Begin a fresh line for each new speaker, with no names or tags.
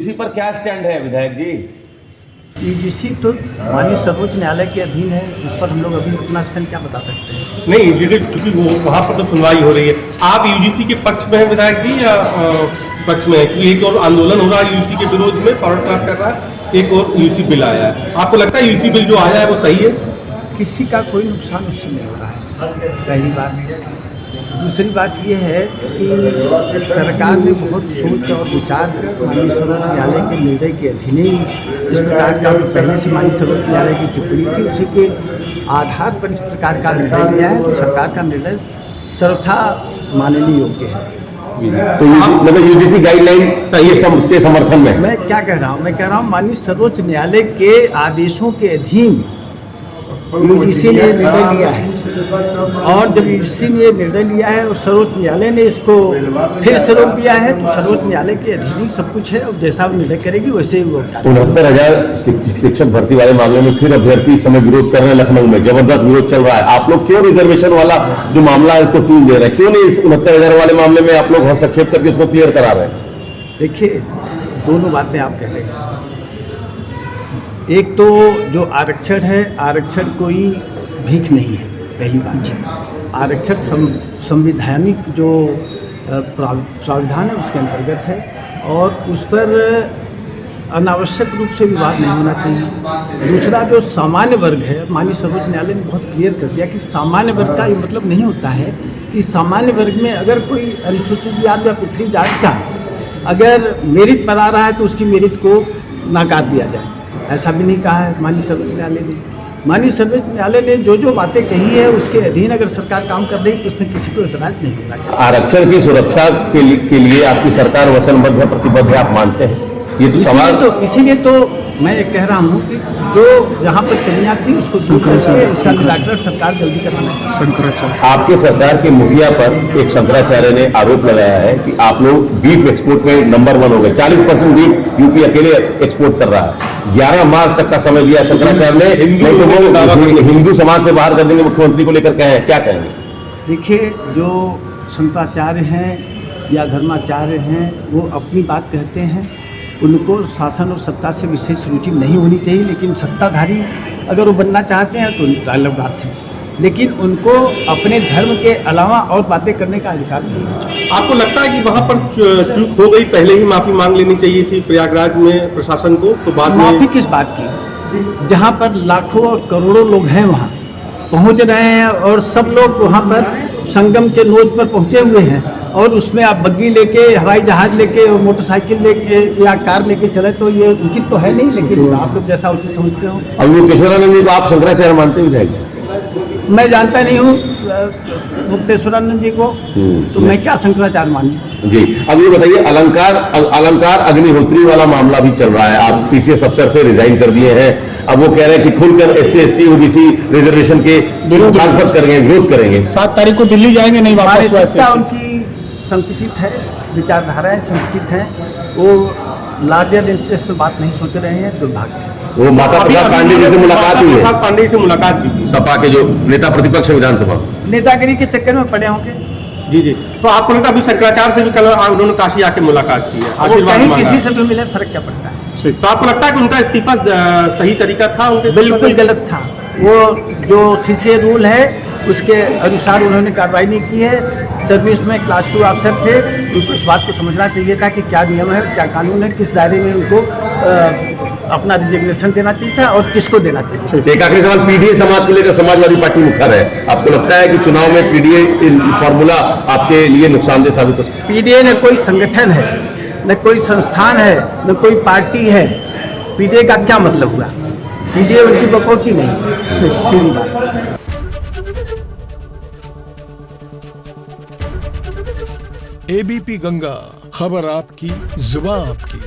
इसी पर क्या स्टैंड है विधायक जी?
यूजीसी तो माननीय सर्वोच्च न्यायालय के अधीन है, इस पर हम लोग अभी अपना स्टैंड क्या बता सकते हैं?
नहीं, चूंकि वहाँ पर तो सुनवाई हो रही है, आप यूजीसी के पक्ष में हैं विधायक जी या पक्ष में है कि एक और आंदोलन हो रहा है यूजीसी के विरोध में, फॉरवर्ड क्लास कर रहा है, एक और यूजीसी बिल आया है, आपको लगता है यूजीसी बिल जो आया है वो सही है?
किसी का कोई नुकसान उससे नहीं हो रहा है, पहली बात। दूसरी बात यह है कि सरकार ने बहुत सोच और विचार कर माननीय सर्वोच्च न्यायालय के निर्णय के अधीन ही इस प्रकार का पहले से माननीय सर्वोच्च न्यायालय की टिप्पणी थी, उसी के आधार पर इस प्रकार का निर्णय लिया है। तो सरकार का निर्णय सर्वथा माननीय योग्य है।
तो मतलब यूजीसी गाइडलाइन सही है उसके समर्थन में?
मैं क्या कह रहा हूँ, मैं कह रहा हूँ माननीय सर्वोच्च न्यायालय के आदेशों के अधीन यूजीसी ने निर्णय लिया है, और जब यूजीसी ने निर्णय लिया है और सर्वोच्च न्यायालय ने इसको फिर से रोक दिया है, तो सर्वोच्च न्यायालय के अधीन ही सब कुछ है, और जैसा वो निर्णय करेगी वैसे ही वो
69,000 शिक्षक भर्ती वाले मामले में फिर अभ्यर्थी इस समय विरोध कर रहे हैं, लखनऊ में जबरदस्त विरोध चल रहा है। आप लोग क्यों रिजर्वेशन वाला जो मामला है इसको तूल दे रहे हैं? क्यों नहीं इस 69,000 वाले मामले में आप लोग हस्तक्षेप करके इसको क्लियर करा रहे हैं?
देखिए, दोनों बातें आप कह रहे हैं। एक तो जो आरक्षण है, आरक्षण कोई भीख नहीं है, पहली बात। आरक्षण संवैधानिक जो प्रावधान है उसके अंतर्गत है, और उस पर अनावश्यक रूप से विवाद नहीं होना चाहिए। दूसरा, जो सामान्य वर्ग है, माननीय सर्वोच्च न्यायालय ने बहुत क्लियर कर दिया कि सामान्य वर्ग का ये मतलब नहीं होता है कि सामान्य वर्ग में अगर कोई अनुसूचित जाति या पिछड़ी जाति का अगर मेरिट पर आ रहा है तो उसकी मेरिट को नकार दिया जाए, ऐसा भी नहीं कहा है माननीय सर्वोच्च न्यायालय ने। माननीय सर्वोच्च न्यायालय ने जो बातें कही है उसके अधीन अगर सरकार काम कर रही है तो उसमें किसी को इतराज नहीं होना चाहिए।
आरक्षण की सुरक्षा के लिए आपकी सरकार वचनबद्ध है, प्रतिबद्ध है, आप मानते हैं? ये तो सवाल
इसीलिए तो मैं ये कह रहा हूँ कि जो जहाँ पर कमियाँ थी उसको डॉक्टर सरकार जल्दी करवाना चाहिए।
शंकराचार्य,
आपके सरकार के मुखिया पर एक शंकराचार्य ने आरोप लगाया है कि आप लोग बीफ एक्सपोर्ट में नंबर 1 हो गए। 40% बीफ यूपी अकेले एक्सपोर्ट कर रहा है। 11 मार्च तक का समय लिया शंकराचार्य ने, हिंदू समाज से बाहर कर देंगे मुख्यमंत्री को लेकर कहे हैं, क्या कहेंगे?
देखिए, जो शंकराचार्य हैं या धर्माचार्य हैं वो अपनी बात कहते हैं, उनको शासन और सत्ता से विशेष रुचि नहीं होनी चाहिए, लेकिन सत्ताधारी अगर वो बनना चाहते हैं तो उनकी अलग बात है, लेकिन उनको अपने धर्म के अलावा और बातें करने का अधिकार नहीं है।
आपको लगता है कि वहाँ पर चूक हो गई, पहले ही माफी मांग लेनी चाहिए थी प्रयागराज में प्रशासन को, तो बाद में
माफी किस बात की? जहाँ पर लाखों और करोड़ों लोग हैं वहाँ पहुँच रहे हैं, और सब लोग वहाँ पर संगम के नोज पर पहुँचे हुए हैं, और उसमें आप बग्गी लेके, हवाई जहाज लेके, मोटरसाइकिल लेके या कार लेके चले तो ये उचित तो है नहीं, लेकिन आप लोग जैसा उचित समझते हो।
अब मुक्तेश्वरानंद जी को आप शंकराचार्य मानते हैं विधायक?
मैं जानता नहीं हूँ मुक्तेश्वरानंद जी को, तो मैं क्या शंकराचार्य मानूं
जी। अब ये बताइए, अलंकार अग्निहोत्री वाला मामला भी चल रहा है। आप पीसीएस अफसर थे, रिजाइन कर दिए हैं, अब वो कह रहे हैं कि खुलकर SC ST OBC रिजर्वेशन के विरोध करेंगे।
7 तारीख को दिल्ली जाएंगे, नहीं वापस?
मानसिकता उनकी संकुचित है, विचारधाराएं संकुचित हैं, वो लार्जर इंटरेस्ट में बात नहीं सोच रहे हैं, दुर्भाग्य है।
वो माता प्रसाद पांडे जी से मुलाकात हुई है,
पांडे से मुलाकात भी की,
सपा के जो नेता प्रतिपक्ष विधानसभा,
नेतागिरी के चक्कर में पड़े होंगे।
जी। तो आपको लगता है अभी शंकराचार्य से भी कल उन्होंने काशी आके मुलाकात की है, आशीर्वाद मांगा?
किसी से भी मिले, फर्क क्या पड़ता है?
तो आपको लगता है कि उनका इस्तीफा सही तरीका था? उनके
बिल्कुल गलत था। वो जो CCA रूल है उसके अनुसार उन्होंने कार्रवाई नहीं की है। सर्विस में क्लास 2 अफसर थे, उनको इस बात को समझना चाहिए था कि क्या नियम है, क्या कानून है, किस दायरे में उनको अपना रिजिग्नेशन देना चाहिए था और किसको देना चाहिए।
एक आखिरी सवाल, PDA समाज को लेकर समाजवादी पार्टी मुखर है, आपको लगता है कि चुनाव में PDA फॉर्मूला आपके लिए नुकसानदेह साबित हो सकता है?
PDA न कोई संगठन है, न कोई संस्थान है, न कोई पार्टी है। PDA का क्या मतलब हुआ? PDA उनकी बकौती नहीं। ठीक, सीधी बात।
ABP गंगा, खबर आपकी, जुबान आपकी।